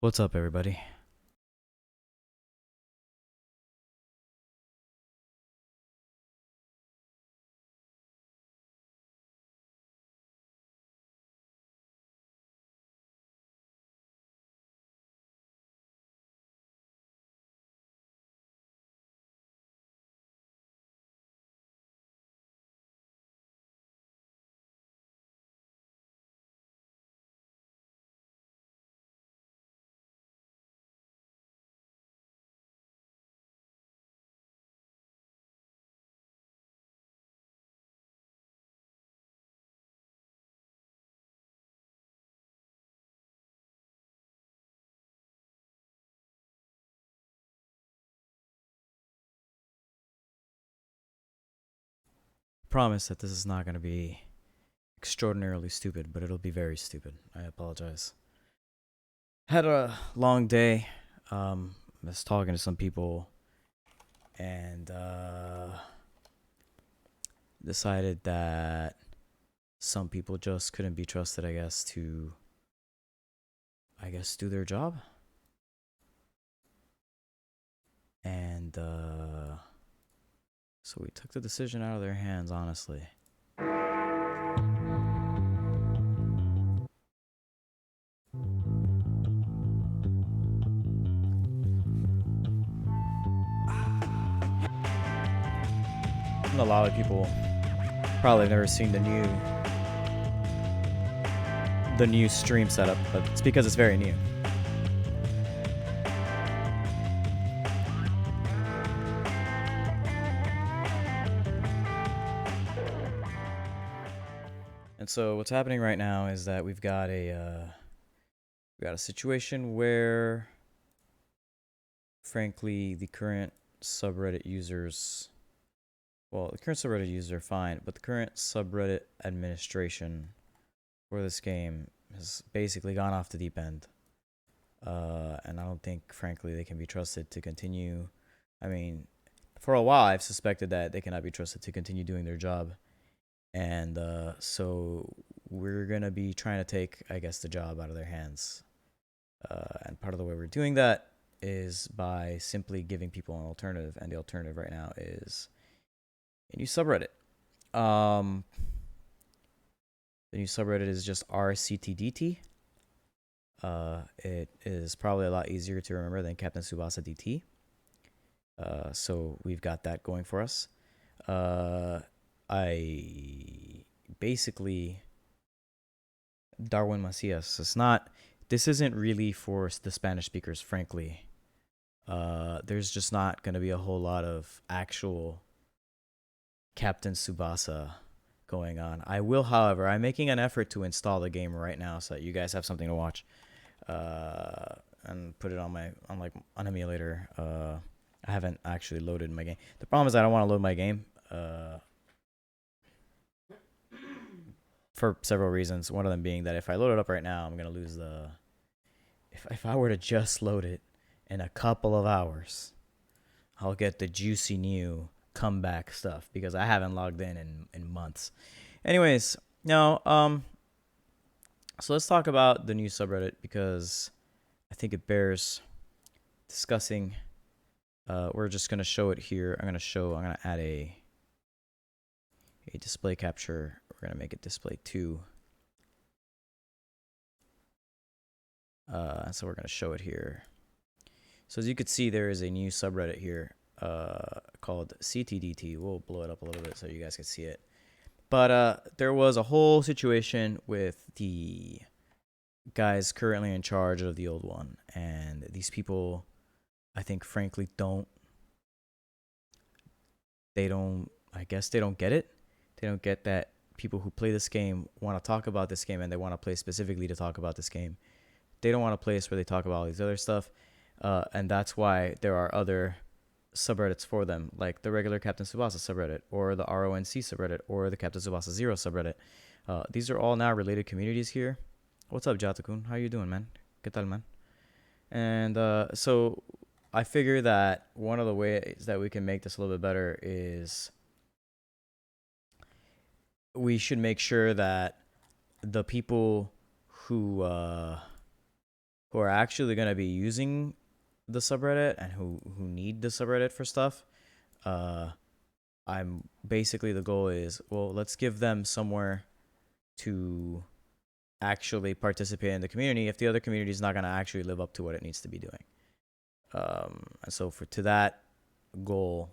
What's up, everybody? Promise that this is not going to be extraordinarily stupid, but it'll be very stupid. I apologize. Had a long day. Was talking to some people and decided that some people just couldn't be trusted, to do their job. And so we took the decision out of their hands, honestly. A lot of people probably have never seen the new stream setup, but it's because it's very new. And so what's happening right now is that we've got a situation where, frankly, the current subreddit users are fine, but the current subreddit administration for this game has basically gone off the deep end. And I don't think, frankly, they can be trusted to continue. I mean, for a while, I've suspected that they cannot be trusted to continue doing their job. And so we're going to be trying to take, the job out of their hands. And part of the way we're doing that is by simply giving people an alternative. And the alternative right now is a new subreddit. The new subreddit is just r/CTDT. It is probably a lot easier to remember than Captain Tsubasa DT. So we've got that going for us. I basically Darwin Macias. This isn't really for the Spanish speakers, frankly. There's just not going to be a whole lot of actual Captain Tsubasa going on. I will, however, I'm making an effort to install the game right now so that you guys have something to watch. And put it on on emulator. I haven't actually loaded my game. The problem is I don't want to load my game. For several reasons. One of them being that if I load it up right now, I'm gonna lose the. If I were to just load it in a couple of hours, I'll get the juicy new comeback stuff because I haven't logged in months. Anyways, no. So let's talk about the new subreddit because I think it bears discussing. We're just gonna show it here. I'm gonna add a display capture. We're going to make it display 2. So we're going to show it here. So as you can see, there is a new subreddit here called CTDT. We'll blow it up a little bit so you guys can see it. But there was a whole situation with the guys currently in charge of the old one. And these people, I think, frankly, they don't get it. They don't get that people who play this game want to talk about this game and they want to play specifically to talk about this game. They don't want a place where they talk about all these other stuff. And that's why there are other subreddits for them, like the regular Captain Tsubasa subreddit or the RONC subreddit or the Captain Tsubasa Zero subreddit. These are all now related communities here. What's up, Jatakun? How you doing, man? ¿Qué tal, man? And so I figure that one of the ways that we can make this a little bit better is we should make sure that the people who who are actually going to be using the subreddit and who need the subreddit for stuff, I'm basically, the goal is, well, let's give them somewhere to actually participate in the community if the other community is not going to actually live up to what it needs to be doing. And so to that goal,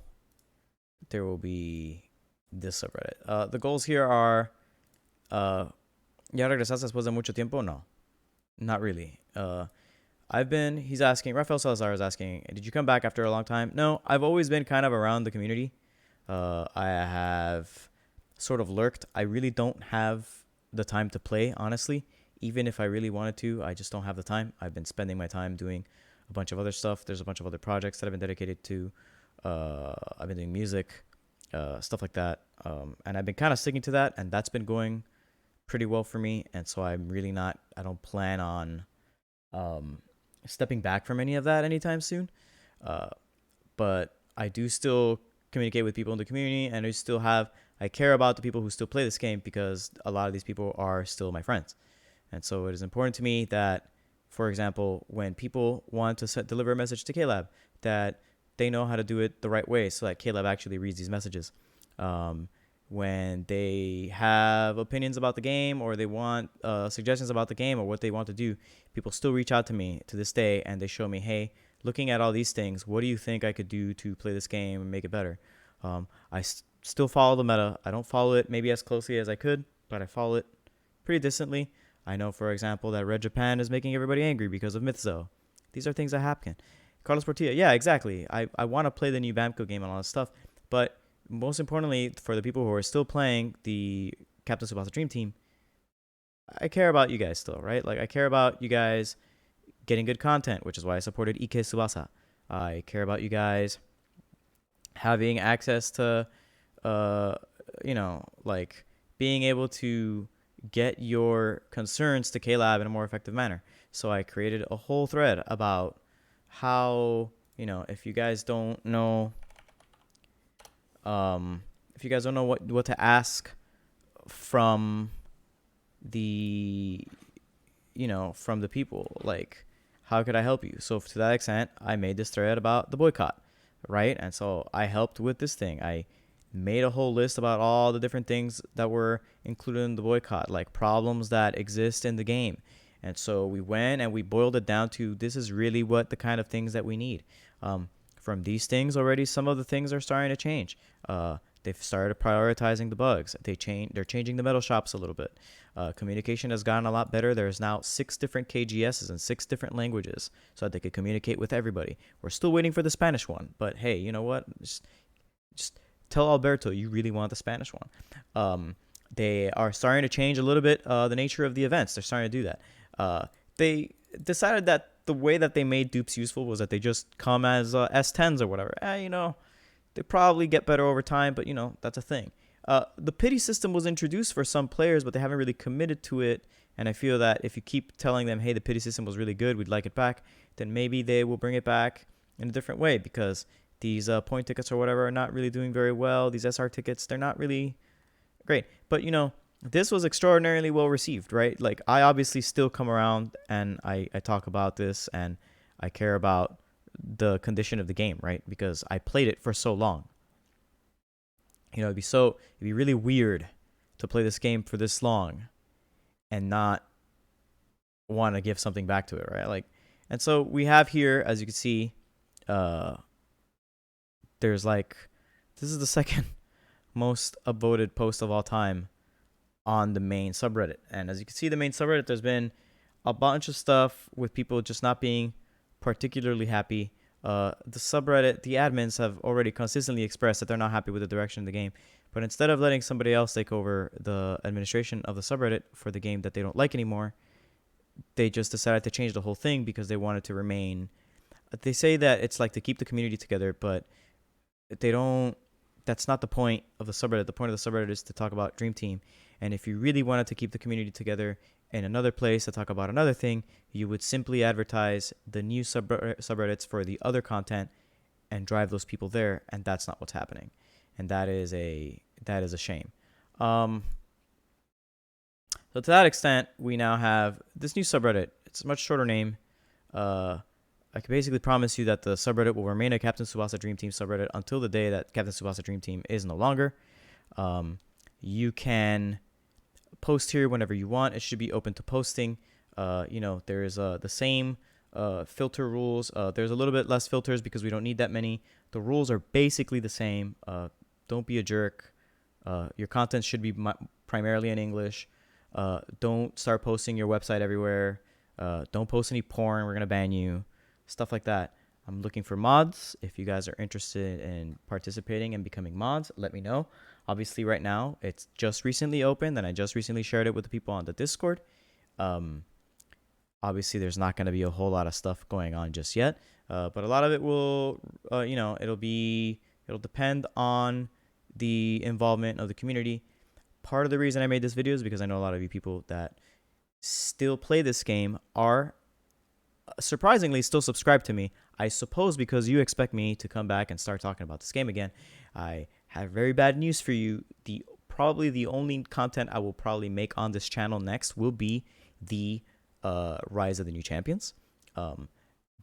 there will be this subreddit. The goals here are, ¿ya regresaste después de mucho tiempo? No, not really. He's asking, Rafael Salazar is asking, did you come back after a long time? No, I've always been kind of around the community. I have sort of lurked. I really don't have the time to play, honestly. Even if I really wanted to, I just don't have the time. I've been spending my time doing a bunch of other stuff. There's a bunch of other projects that I've been dedicated to. I've been doing music, stuff like that. And I've been kind of sticking to that, and that's been going pretty well for me. And so I don't plan on stepping back from any of that anytime soon. But I do still communicate with people in the community, and I care about the people who still play this game, because a lot of these people are still my friends. And so it is important to me that, for example, when people want to deliver a message to KLab, that they know how to do it the right way so that KLab actually reads these messages. When they have opinions about the game, or they want suggestions about the game or what they want to do, people still reach out to me to this day, and they show me, hey, looking at all these things, what do you think I could do to play this game and make it better? I still follow the meta. I don't follow it maybe as closely as I could, but I follow it pretty decently. I know, for example, that Red Japan is making everybody angry because of Mythzo. These are things that happen. Carlos Portilla, yeah, exactly. I want to play the new Bamco game and all that stuff, but most importantly, for the people who are still playing the Captain Tsubasa Dream Team, I care about you guys still, right? Like, I care about you guys getting good content, which is why I supported Ike Tsubasa. I care about you guys having access to, like, being able to get your concerns to KLab in a more effective manner. So I created a whole thread about how, if you guys don't know, what to ask from the, from the people, like, how could I help you? So to that extent, I made this thread about the boycott, right? And so I helped with this thing. I made a whole list about all the different things that were included in the boycott, like problems that exist in the game. And so we went and we boiled it down to, this is really what the kind of things that we need. From these things already, some of the things are starting to change. They've started prioritizing the bugs. They're changing the metal shops a little bit. Communication has gotten a lot better. There's now 6 different KGSs in 6 different languages so that they could communicate with everybody. We're still waiting for the Spanish one, but hey, you know what? Just tell Alberto you really want the Spanish one. They are starting to change a little bit the nature of the events. They're starting to do that. They decided that the way that they made dupes useful was that they just come as S10s or whatever. They probably get better over time, but that's a thing. The pity system was introduced for some players, but they haven't really committed to it. And I feel that if you keep telling them, hey, the pity system was really good, we'd like it back, then maybe they will bring it back in a different way, because these point tickets or whatever are not really doing very well. These SR tickets, they're not really great. But, this was extraordinarily well received, right? Like, I obviously still come around and I talk about this, and I care about the condition of the game, right? Because I played it for so long. It'd be really weird to play this game for this long and not want to give something back to it, right? Like, and so we have here, as you can see, there's this is the second most upvoted post of all time on the main subreddit. And as you can see, the main subreddit, there's been a bunch of stuff with people just not being particularly happy. The subreddit, the admins have already consistently expressed that they're not happy with the direction of the game. But instead of letting somebody else take over the administration of the subreddit for the game that they don't like anymore, they just decided to change the whole thing because they wanted to remain. They say that it's like to keep the community together, but they don't. That's not the point of the subreddit. The point of the subreddit is to talk about Dream Team. And if you really wanted to keep the community together in another place to talk about another thing, you would simply advertise the new subreddits for the other content and drive those people there. And that's not what's happening. And that is a shame. So to that extent, we now have this new subreddit. It's a much shorter name. I can basically promise you that the subreddit will remain a Captain Tsubasa Dream Team subreddit until the day that Captain Tsubasa Dream Team is no longer. You can post here whenever you want. It should be open to posting. There's the same filter rules. There's a little bit less filters because we don't need that many. The rules are basically the same. Don't be a jerk. Your content should be primarily in English. Don't start posting your website everywhere. Don't post any porn. We're going to ban you. Stuff like that. I'm looking for mods. If you guys are interested in participating and becoming mods, let me know. Obviously, right now, it's just recently opened, and I just recently shared it with the people on the Discord. Obviously, there's not going to be a whole lot of stuff going on just yet, but a lot of it will, it'll depend on the involvement of the community. Part of the reason I made this video is because I know a lot of you people that still play this game are surprisingly still subscribed to me. I suppose because you expect me to come back and start talking about this game again. I have very bad news for you. Probably the only content I will probably make on this channel next will be the Rise of the New Champions.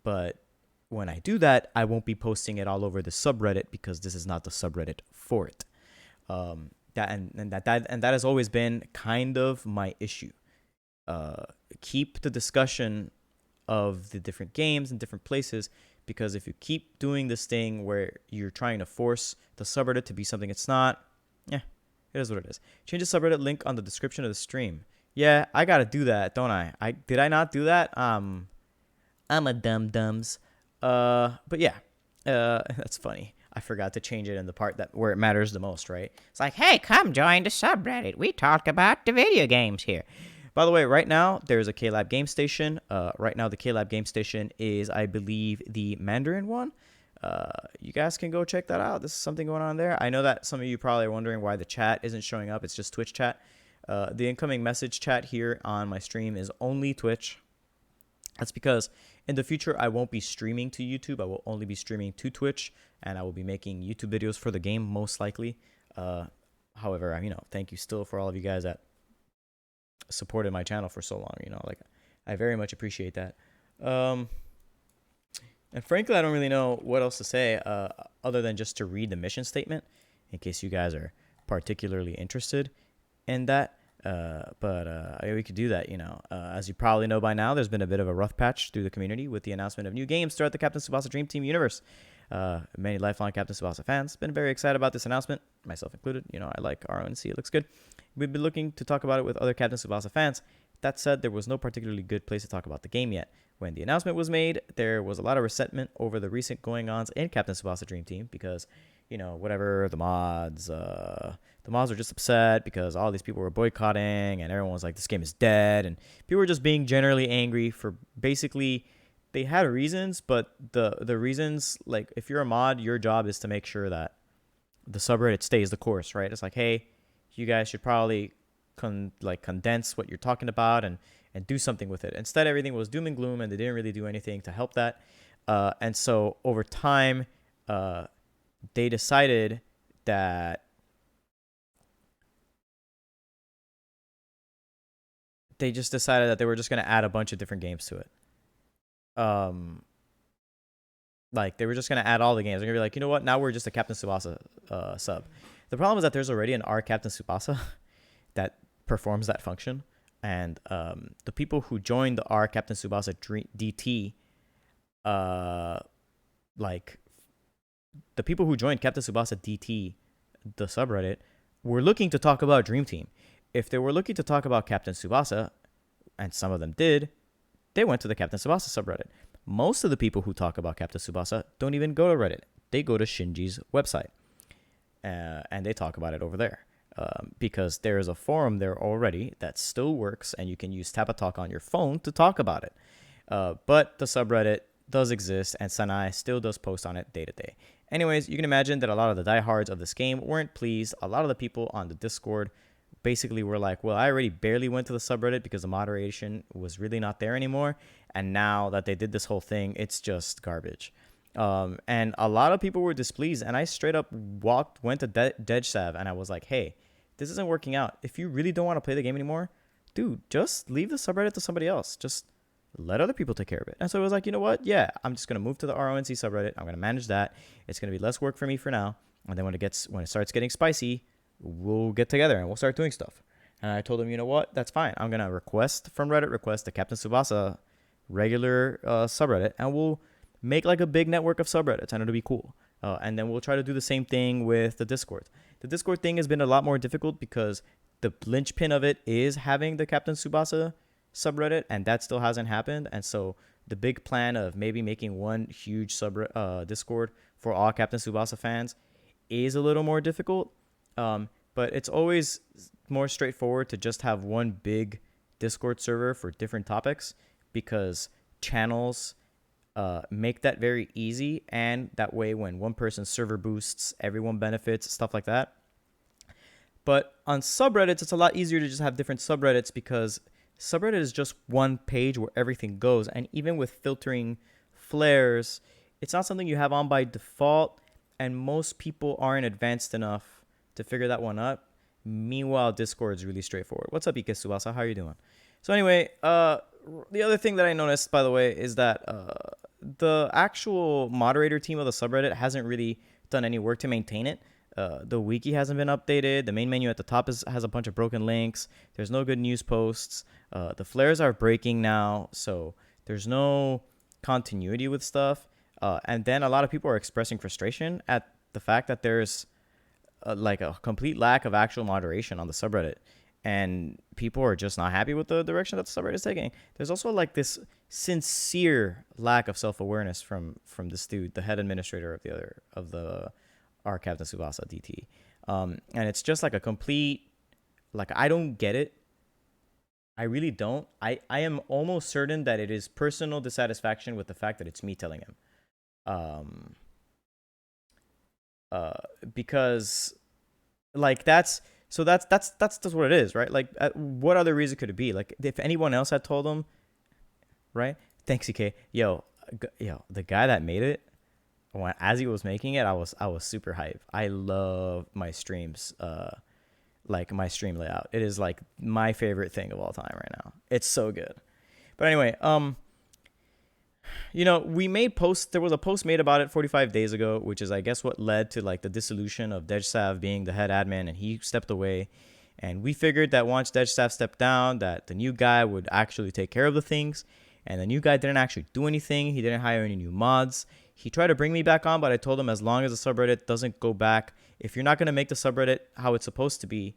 But when I do that, I won't be posting it all over the subreddit because this is not the subreddit for it. That has always been kind of my issue. Keep the discussion of the different games in different places, because if you keep doing this thing where you're trying to force the subreddit to be something it's not, it is what it is. Change the subreddit link on the description of the stream. Yeah, I gotta do that, don't I? Did I not do that? I'm a dum-dums. But yeah, that's funny. I forgot to change it in the part where it matters the most, right? It's like, hey, come join the subreddit. We talk about the video games here. By the way, right now, there's a KLab Game Station. Right now, the KLab Game Station is, I believe, the Mandarin one. You guys can go check that out. There's something going on there. I know that some of you probably are wondering why the chat isn't showing up. It's just Twitch chat. The incoming message chat here on my stream is only Twitch. That's because in the future, I won't be streaming to YouTube. I will only be streaming to Twitch, and I will be making YouTube videos for the game, most likely. However, thank you still for all of you guys that supported my channel for so long. I very much appreciate that. And frankly, I don't really know what else to say other than just to read the mission statement in case you guys are particularly interested in that. We could do that. As you probably know by now, there's been a bit of a rough patch through the community with the announcement of new games throughout the Captain Tsubasa Dream Team universe. Many lifelong Captain Tsubasa fans been very excited about this announcement, myself included. I like RONC. It looks good. We've been looking to talk about it with other Captain Tsubasa fans. That said, there was no particularly good place to talk about the game yet. When the announcement was made, there was a lot of resentment over the recent going-ons in Captain Tsubasa Dream Team because, whatever, the mods were just upset because all these people were boycotting and everyone was like, this game is dead. And people were just being generally angry for basically, they had reasons, but the reasons, like, if you're a mod, your job is to make sure that the subreddit stays the course, right? It's like, hey, you guys should probably condense what you're talking about and do something with it. Instead, everything was doom and gloom, and they didn't really do anything to help that. And so over time, they decided that they were just going to add a bunch of different games to it. They were just going to add all the games. They're going to be like, you know what? Now we're just a Captain Tsubasa sub. The problem is that there's already an R Captain Tsubasa that performs that function. And the people who joined the R Captain Tsubasa DT, the people who joined Captain Tsubasa DT, the subreddit, were looking to talk about Dream Team. If they were looking to talk about Captain Tsubasa, and some of them did, they went to the Captain Tsubasa subreddit. Most of the people who talk about Captain Tsubasa don't even go to Reddit. They go to Shinji's website. And they talk about it over there. Because there is a forum there already that still works, and you can use Tapatalk on your phone to talk about it. But the subreddit does exist, and Sanai still does post on it day to day. Anyways, you can imagine that a lot of the diehards of this game weren't pleased. A lot of the people on the Discord basically were like, well, I already barely went to the subreddit because the moderation was really not there anymore. And now that they did this whole thing, it's just garbage. And a lot of people were displeased, and I straight up went to Dejsav, and I was like, hey, this isn't working out. If you really don't want to play the game anymore, dude, just leave the subreddit to somebody else. Just let other people take care of it. And so it was like, you know what? Yeah, I'm just going to move to the RONC subreddit. I'm going to manage that. It's going to be less work for me for now. And then when it starts getting spicy, we'll get together and we'll start doing stuff. And I told him, you know what? That's fine. I'm going to request from Reddit, request the Captain Tsubasa regular subreddit, and we'll make like a big network of subreddits, and it'll be cool. And then we'll try to do the same thing with the Discord. The Discord thing has been a lot more difficult because the linchpin of it is having the Captain Tsubasa subreddit, and that still hasn't happened. And so the big plan of maybe making one huge Discord for all Captain Tsubasa fans is a little more difficult. But it's always more straightforward to just have one big Discord server for different topics, because channels make that very easy, and that way when one person's server boosts, everyone benefits, stuff like that. But on subreddits, it's a lot easier to just have different subreddits, because subreddit is just one page where everything goes. And even with filtering flares, it's not something you have on by default, and most people aren't advanced enough to figure that one out. Meanwhile, Discord is really straightforward. What's up, Ike Subasa? How are you doing? So anyway, the other thing that I noticed, by the way, is that the actual moderator team of the subreddit hasn't really done any work to maintain it. The wiki hasn't been updated. The main menu at the top has a bunch of broken links. There's no good news posts. The flares are breaking now, so there's no continuity with stuff. And then a lot of people are expressing frustration at the fact that there's like a complete lack of actual moderation on the subreddit, and people are just not happy with the direction that the subreddit is taking. There's also like this sincere lack of self-awareness from this dude, the head administrator of the our Captain Tsubasa DT. And it's just like a complete, like, I don't get it. I really don't. I am almost certain that it is personal dissatisfaction with the fact that it's me telling him. Because like that's just what it is, right? Like, what other reason could it be? Like, if anyone else had told him, right? Thanks, EK. Yo, the guy that made it, as he was making it, I was super hype. I love my streams, like my stream layout. It is like my favorite thing of all time right now. It's so good. But anyway, we made posts. There was a post made about it 45 days ago, which is, I guess, what led to like the dissolution of Dejsav being the head admin, and he stepped away. And we figured that once Dejsav stepped down, that the new guy would actually take care of the things. And the new guy didn't actually do anything. He didn't hire any new mods. He tried to bring me back on, but I told him, as long as the subreddit doesn't go back, if you're not going to make the subreddit how it's supposed to be,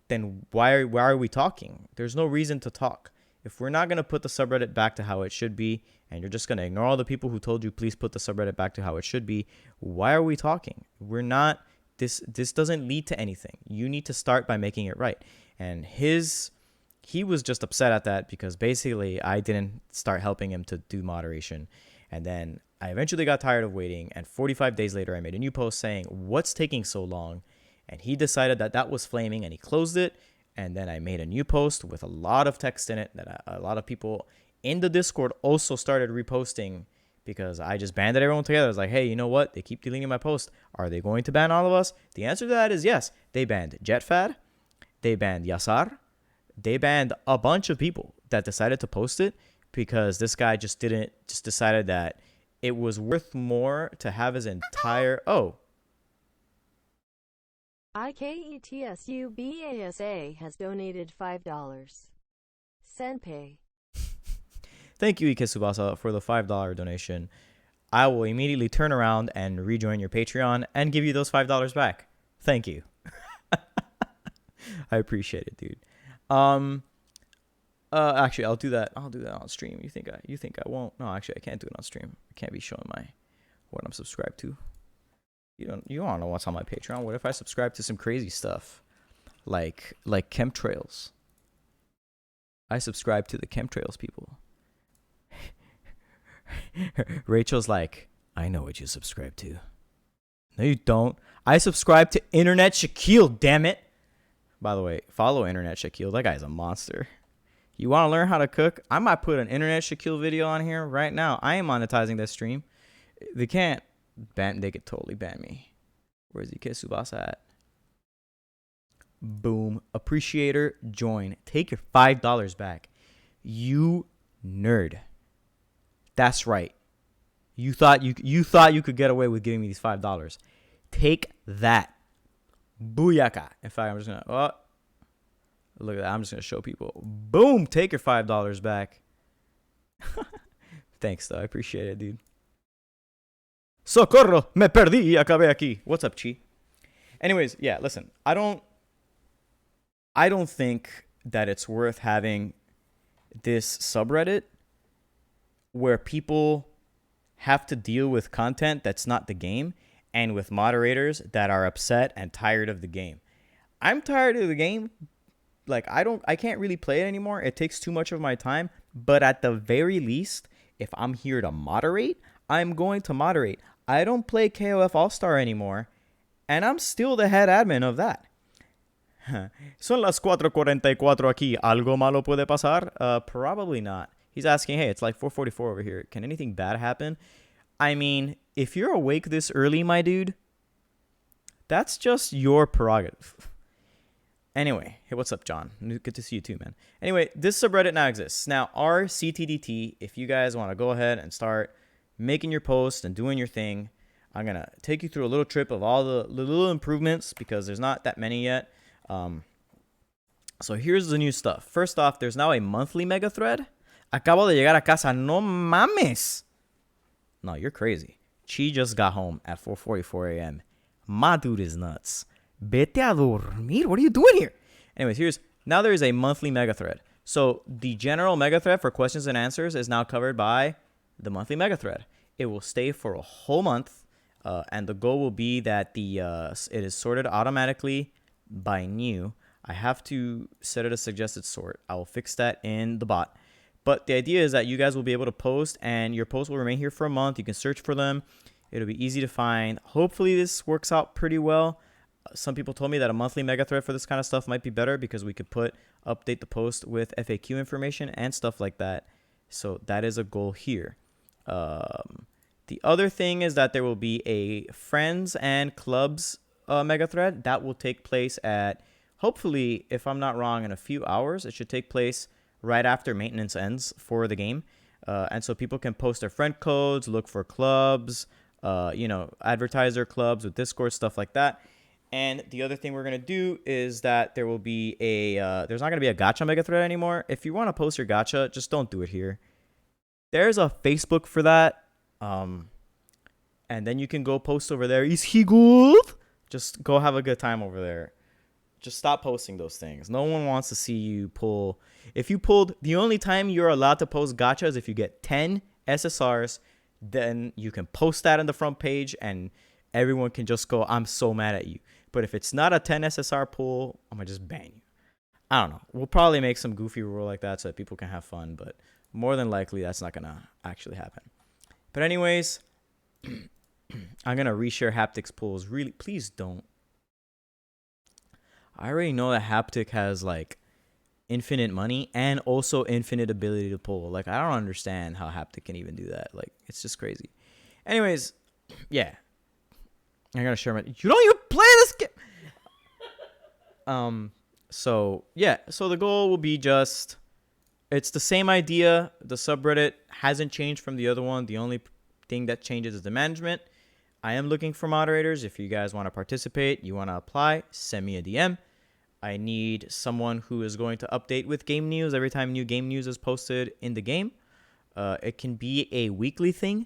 then why are we talking? There's no reason to talk. If we're not going to put the subreddit back to how it should be, and you're just going to ignore all the people who told you, please put the subreddit back to how it should be, why are we talking? We're not, this doesn't lead to anything. You need to start by making it right. And he was just upset at that because basically I didn't start helping him to do moderation. And then I eventually got tired of waiting, and 45 days later I made a new post saying, what's taking so long? And he decided that was flaming, and he closed it. And then I made a new post with a lot of text in it that a lot of people in the Discord also started reposting, because I just banded everyone together. I was like, hey, you know what? They keep deleting my post. Are they going to ban all of us? The answer to that is yes. They banned Jetfad. They banned Yasar. They banned a bunch of people that decided to post it, because this guy just decided that it was worth more to have his entire... Oh. IKETSUBASA has donated $5. Senpei. Thank you, Ike Tsubasa, for the $5 donation. I will immediately turn around and rejoin your Patreon and give you those $5 back. Thank you. I appreciate it, dude. Actually, I'll do that on stream. You think I won't? No, actually, I can't do it on stream. I can't be showing what I'm subscribed to. You don't know what's on my Patreon. What if I subscribe to some crazy stuff, like chemtrails? I subscribe to the chemtrails people. Rachel's like, I know what you subscribe to. No, you don't. I subscribe to Internet Shaquille, damn it. By the way, follow Internet Shaquille. That guy's a monster. You want to learn how to cook? I might put an Internet Shaquille video on here right now. I am monetizing that stream. They can't ban. They could totally ban me. Where's EK Tsubasa at? Boom. Appreciator, join. Take your $5 back. You Nerd. That's right. You thought you could get away with giving me these $5. Take that. Booyaka. In fact, I'm just gonna look at that. I'm just gonna show people. Boom, take your $5 back. Thanks though. I appreciate it, dude. Socorro, me perdí, acabé aquí. What's up, Chi? Anyways, yeah, listen. I don't think that it's worth having this subreddit where people have to deal with content that's not the game and with moderators that are upset and tired of the game. I'm tired of the game. Like, I can't really play it anymore. It takes too much of my time. But at the very least, if I'm here to moderate, I'm going to moderate. I don't play KOF All-Star anymore, and I'm still the head admin of that. Son las 4:44 aquí. ¿Algo malo puede pasar? Probably not. He's asking, hey, it's like 4:44 over here. Can anything bad happen? I mean, if you're awake this early, my dude, that's just your prerogative. Anyway, hey, what's up, John? Good to see you too, man. Anyway, this subreddit now exists. Now, our CTDT, if you guys want to go ahead and start making your posts and doing your thing, I'm going to take you through a little trip of all the little improvements because there's not that many yet. So here's the new stuff. First off, there's now a monthly mega thread. Acabo de llegar a casa. No mames. No, you're crazy. Chi just got home at 4:44 a.m. My dude is nuts. Vete a dormir. What are you doing here? Anyways, now there is a monthly mega thread. So the general mega thread for questions and answers is now covered by the monthly mega thread. It will stay for a whole month, and the goal will be that it is sorted automatically by new. I have to set it a suggested sort. I will fix that in the bot. But the idea is that you guys will be able to post, and your posts will remain here for a month. You can search for them. It'll be easy to find. Hopefully this works out pretty well. Some people told me that a monthly mega thread for this kind of stuff might be better because we could update the post with FAQ information and stuff like that. So that is a goal here. The other thing is that there will be a friends and clubs mega thread that will take place at, hopefully, if I'm not wrong, in a few hours. It should take place right after maintenance ends for the game. And so people can post their friend codes, look for clubs, advertise their clubs with Discord, stuff like that. And the other thing we're going to do is that there will be there's not going to be a gacha mega thread anymore. If you want to post your gacha, just don't do it here. There's a Facebook for that. And then you can go post over there. Is he good? Just go have a good time over there. Just stop posting those things. No one wants to see you pull. If you pulled, the only time you're allowed to post gacha is if you get 10 SSRs, then you can post that on the front page and everyone can just go, I'm so mad at you. But if it's not a 10 SSR pull, I'm going to just ban you. I don't know. We'll probably make some goofy rule like that so that people can have fun, but more than likely that's not going to actually happen. But anyways, I'm going to reshare Haptic's pulls. Really, please don't. I already know that Haptic has like infinite money and also infinite ability to pull. Like, I don't understand how Haptic can even do that. Like, it's just crazy. Anyways, yeah. I gotta share my. You don't even play this game. So yeah. So the goal will be just. It's the same idea. The subreddit hasn't changed from the other one. The only thing that changes is the management. I am looking for moderators. If you guys want to participate, you want to apply, send me a DM. I need someone who is going to update with game news every time new game news is posted in the game. It can be a weekly thing.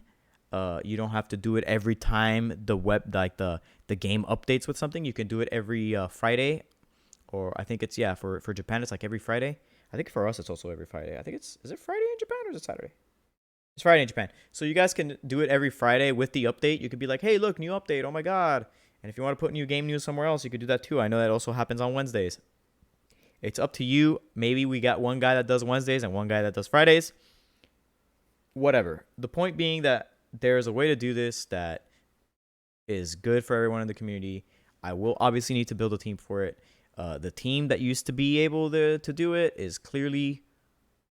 You don't have to do it every time the game updates with something. You can do it every Friday, or I think it's for Japan it's like every Friday. I think for us it's also every Friday. I think is it Friday in Japan or is it Saturday? It's Friday in Japan. So you guys can do it every Friday with the update. You could be like, hey, look, new update. Oh my god. And if you want to put new game news somewhere else, you could do that too. I know that also happens on Wednesdays. It's up to you. Maybe we got one guy that does Wednesdays and one guy that does Fridays. Whatever. The point being that there's a way to do this that is good for everyone in the community. I will obviously need to build a team for it. The team that used to be able to do it is clearly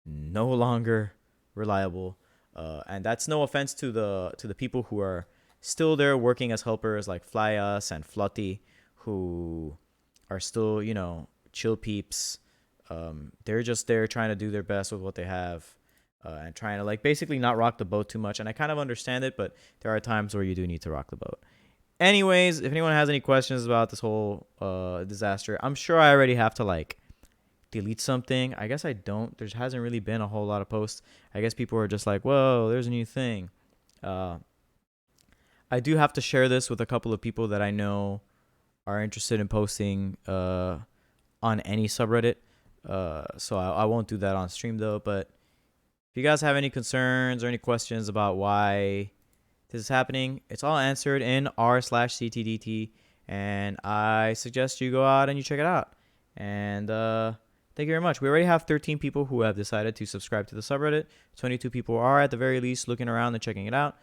no longer reliable. And that's no offense to the people who are still there working as helpers like Flyus and Flutty, who are still, chill peeps. They're just there trying to do their best with what they have. and trying to like basically not rock the boat too much. And I kind of understand it, but there are times where you do need to rock the boat. Anyways, if anyone has any questions about this whole disaster, I'm sure I already have to like delete something. I guess I don't. There hasn't really been a whole lot of posts. I guess people are just like, whoa, there's a new thing. I do have to share this with a couple of people that I know are interested in posting on any subreddit. So I won't do that on stream though. But if you guys have any concerns or any questions about why this is happening, it's all answered in r/CTDT. And I suggest you go out and you check it out. And thank you very much. We already have 13 people who have decided to subscribe to the subreddit. 22 people are at the very least looking around and checking it out.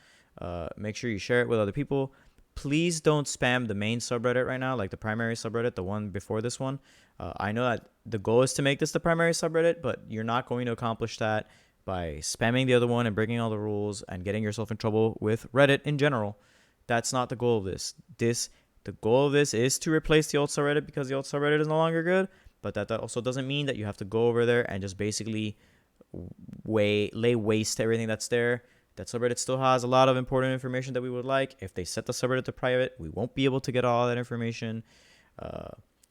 Make sure you share it with other people. Please don't spam the main subreddit right now, like the primary subreddit, the one before this one. I know that the goal is to make this the primary subreddit, but you're not going to accomplish that by spamming the other one and breaking all the rules and getting yourself in trouble with Reddit in general. That's not the goal of this. The goal of this is to replace the old subreddit because the old subreddit is no longer good, but that also doesn't mean that you have to go over there and just basically lay waste to everything that's there. That subreddit still has a lot of important information that we would like. If they set the subreddit to private, we won't be able to get all that information.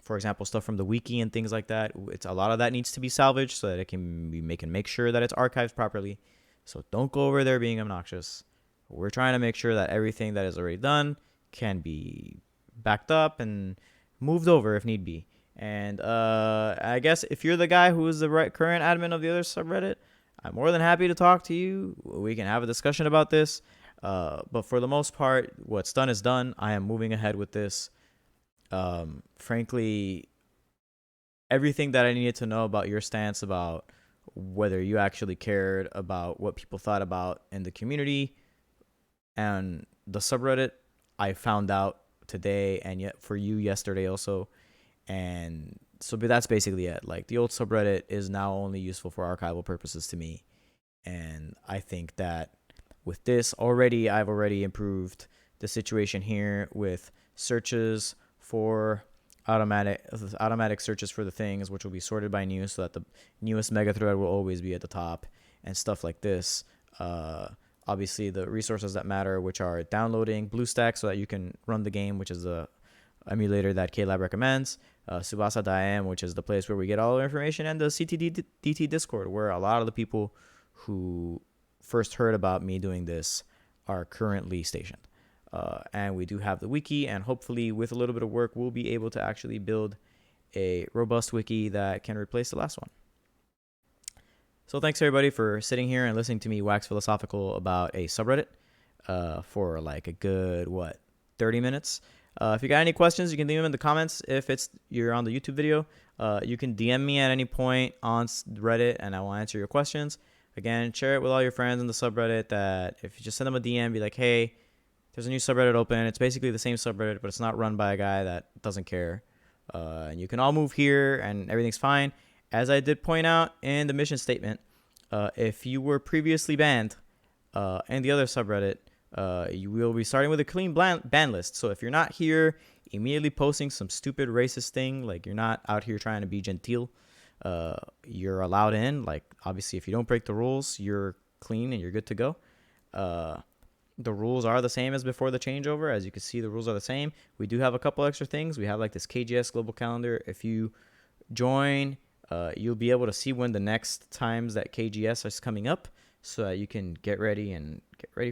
For example, stuff from the wiki and things like that. It's a lot of that needs to be salvaged so that it can make sure that it's archived properly. So don't go over there being obnoxious. We're trying to make sure that everything that is already done can be backed up and moved over if need be. And I guess if you're the guy who is the current admin of the other subreddit, I'm more than happy to talk to you. We can have a discussion about this. But for the most part, what's done is done. I am moving ahead with this. Frankly, everything that I needed to know about your stance about whether you actually cared about what people thought about in the community and the subreddit, I found out today, and yet for you yesterday also. And so that's basically it. Like, the old subreddit is now only useful for archival purposes to me. And I think that with this I've already improved the situation here with searches for automatic searches for the things, which will be sorted by news so that the newest mega thread will always be at the top and stuff like this. Obviously the resources that matter, which are downloading BlueStack so that you can run the game, which is the emulator that KLab recommends, Subasa.im, which is the place where we get all our information, and the CTDT Discord, where a lot of the people who first heard about me doing this are currently stationed. And we do have the wiki, and hopefully with a little bit of work, we'll be able to actually build a robust wiki that can replace the last one. So thanks everybody for sitting here and listening to me wax philosophical about a subreddit for like a good, 30 minutes. If you got any questions, you can leave them in the comments. If you're on the YouTube video, you can DM me at any point on Reddit, and I will answer your questions. Again, share it with all your friends in the subreddit. That if you just send them a DM, be like, hey, there's a new subreddit open. It's basically the same subreddit, but it's not run by a guy that doesn't care. And you can all move here, and everything's fine. As I did point out in the mission statement, if you were previously banned in the other subreddit, you will be starting with a clean ban list. So if you're not here immediately posting some stupid racist thing, like you're not out here trying to be genteel, you're allowed in. Like, obviously, if you don't break the rules, you're clean and you're good to go. The rules are the same as before the changeover. As you can see, the rules are the same. We do have a couple extra things. We have like this KGS global calendar. If you join, you'll be able to see when the next times that KGS is coming up, so that you can get ready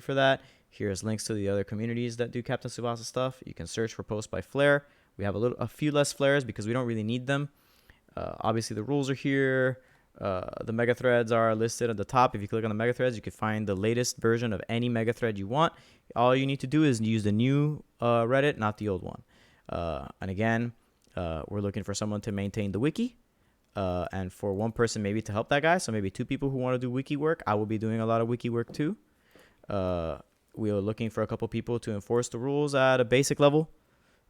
for that. Here's links to the other communities that do Captain Tsubasa stuff. You can search for posts by flare. We have a few less flares because we don't really need them. Obviously, the rules are here. The mega threads are listed at the top. If you click on the mega threads, you can find the latest version of any mega thread you want. All you need to do is use the new Reddit, not the old one. And again, we're looking for someone to maintain the wiki. And for one person maybe to help that guy. So maybe two people who want to do wiki work. I will be doing a lot of wiki work too. We are looking for a couple people to enforce the rules at a basic level.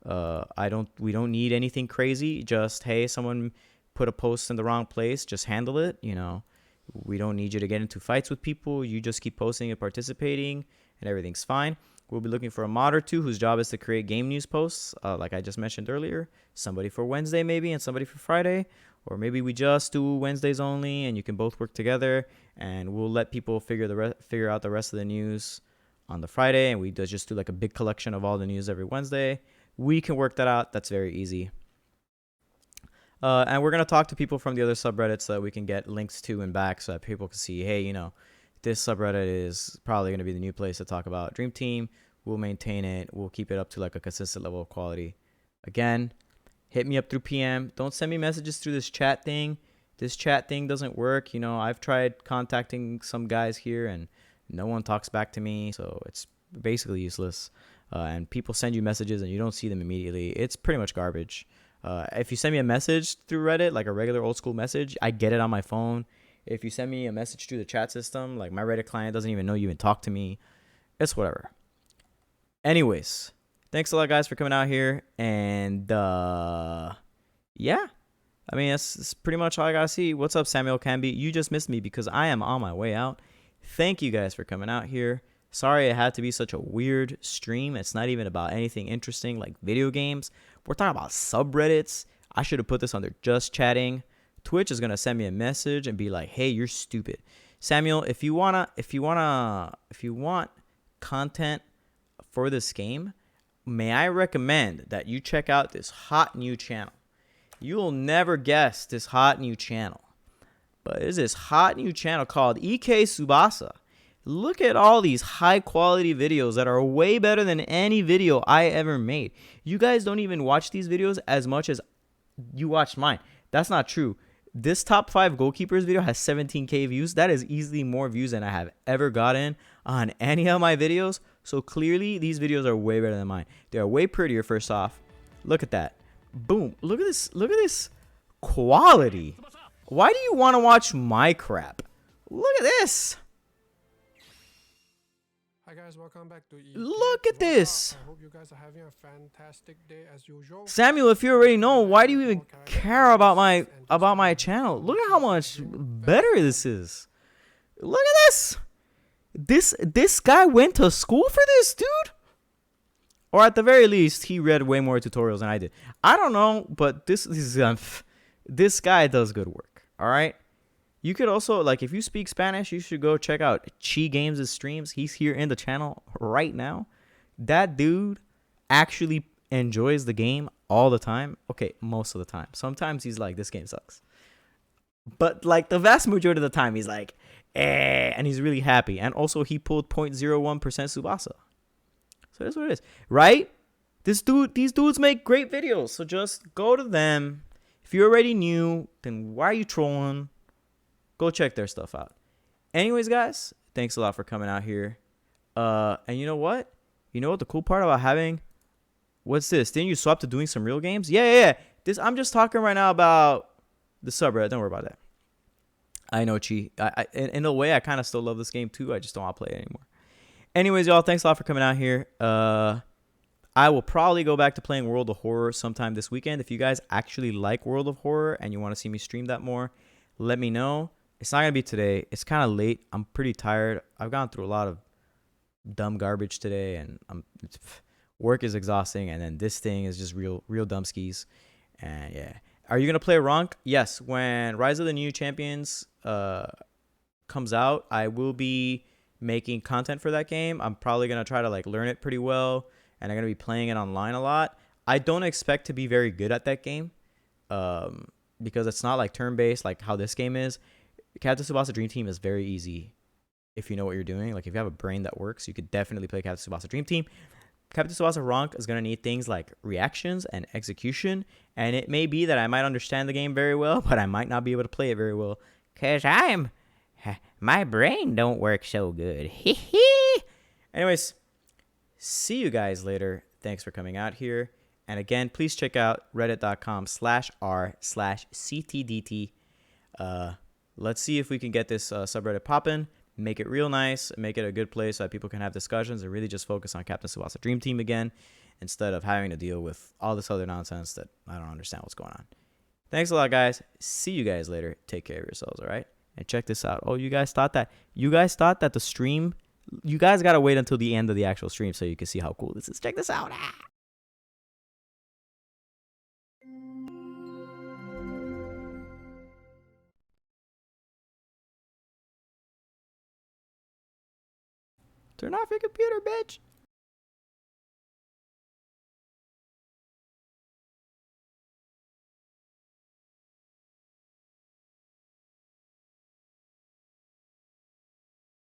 We don't need anything crazy. Just, hey, someone put a post in the wrong place, just handle it. We don't need you to get into fights with people. You just keep posting and participating, and everything's fine. We'll be looking for a mod or two whose job is to create game news posts, like I just mentioned earlier. Somebody for Wednesday maybe, and somebody for Friday. or maybe we just do Wednesdays only, and you can both work together, and we'll let people figure out the rest of the news on the Friday, and we just do like a big collection of all the news every Wednesday. We can work that out. That's very easy. And we're going to talk to people from the other subreddits so that we can get links to and back so that people can see, hey, you know, this subreddit is probably going to be the new place to talk about Dream Team. We'll maintain it. We'll keep it up to like a consistent level of quality. Again, hit me up through PM. Don't send me messages through this chat thing. This chat thing doesn't work. You know, I've tried contacting some guys here and no one talks back to me. So it's basically useless. And people send you messages and you don't see them immediately. It's pretty much garbage. If you send me a message through Reddit, like a regular old school message, I get it on my phone. If you send me a message through the chat system, like my Reddit client doesn't even know you even talk to me. It's whatever. Anyways, thanks a lot, guys, for coming out here. And yeah, I mean, that's pretty much all I got to see. What's up, Samuel Canby? You just missed me because I am on my way out. Thank you guys for coming out here. Sorry it had to be such a weird stream. It's not even about anything interesting like video games. We're talking about subreddits. I should have put this under just chatting. Twitch is going to send me a message and be like, hey, you're stupid. Samuel, if you want content for this game, may I recommend that you check out this hot new channel. You'll never guess this hot new channel. But it's this hot new channel called EK Tsubasa. Look at all these high quality videos that are way better than any video I ever made. You guys don't even watch these videos as much as you watched mine. That's not true. This top 5 goalkeepers video has 17K views. That is easily more views than I have ever gotten on any of my videos. So clearly these videos are way better than mine. They are way prettier. First off, look at that. Boom. Look at this. Look at this quality. Why do you want to watch my crap? Look at this. Hi guys, welcome back to EK. Look at this. I hope you guys are having a fantastic day as usual. Samuel, if you already know, why do you even care about my channel? Look at how much better this is. Look at this. This guy went to school for this, dude. Or at the very least, he read way more tutorials than I did. I don't know, but this guy does good work. All right. You could also, like, if you speak Spanish, you should go check out Chi Games' streams. He's here in the channel right now. That dude actually enjoys the game all the time. Okay, most of the time. Sometimes he's like, this game sucks. But, like, the vast majority of the time, he's like, and he's really happy. And also, he pulled 0.01% Tsubasa. So that's what it is. Right? These dudes make great videos. So just go to them. If you already knew, then why are you trolling? Go check their stuff out. Anyways, guys, thanks a lot for coming out here. And you know what? You know what the cool part about having... What's this? Didn't you swap to doing some real games? Yeah. I'm just talking right now about the subreddit. Don't worry about that. I know, Chi. In a way, I kind of still love this game, too. I just don't want to play it anymore. Anyways, y'all, thanks a lot for coming out here. I will probably go back to playing World of Horror sometime this weekend. If you guys actually like World of Horror and you want to see me stream that more, let me know. It's not going to be today. It's kind of late. I'm pretty tired. I've gone through a lot of dumb garbage today, and work is exhausting, and then this thing is just real dumb skis. And yeah. Are you going to play Ronk? Yes. When Rise of the New Champions comes out, I will be making content for that game. I'm probably going to try to like learn it pretty well, and I'm going to be playing it online a lot. I don't expect to be very good at that game because it's not like turn-based like how this game is. Captain Tsubasa Dream Team is very easy if you know what you're doing. Like if you have a brain that works, you could definitely play Captain Tsubasa Dream Team. Captain Tsubasa Ronk is going to need things like reactions and execution, and it may be that I might understand the game very well, but I might not be able to play it very well because my brain don't work so good. Anyways, see you guys later. Thanks for coming out here. And again, please check out reddit.com/r/CTDT. Let's see if we can get this subreddit popping, make it real nice, make it a good place so that people can have discussions and really just focus on Captain Tsubasa Dream Team again instead of having to deal with all this other nonsense that I don't understand what's going on. Thanks a lot, guys. See you guys later. Take care of yourselves, all right? And check this out. Oh, you guys thought that the stream, you guys got to wait until the end of the actual stream so you can see how cool this is. Check this out. Turn off your computer, bitch.